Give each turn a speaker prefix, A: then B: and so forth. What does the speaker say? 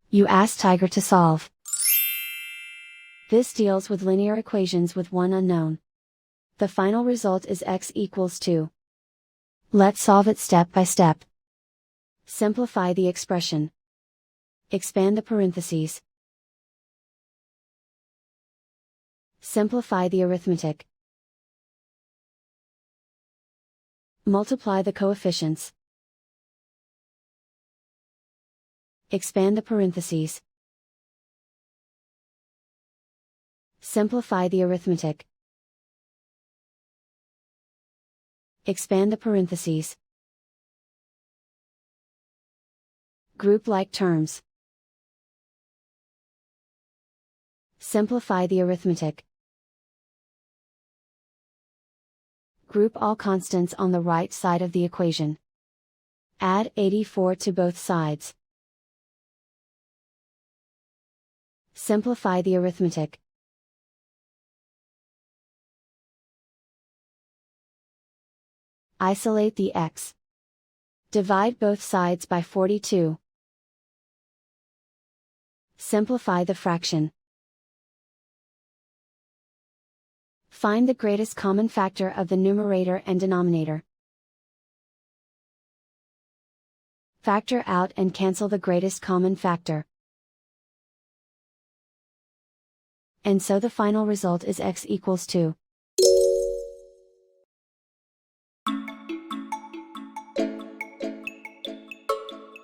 A: You ask Tiger to solve. This deals with linear equations with one unknown. The final result is x equals 2. Let's solve it step by step. Simplify the expression. Expand the parentheses. Simplify the arithmetic. Multiply the coefficients. Expand the parentheses. Simplify the arithmetic. Expand the parentheses. Group like terms. Simplify the arithmetic. Group all constants on the right side of the equation. Add 84 to both sides. Simplify the arithmetic. Isolate the x. Divide both sides by 42. Simplify the fraction. Find the greatest common factor of the numerator and denominator. Factor out and cancel the greatest common factor. And so the final result is x equals 2.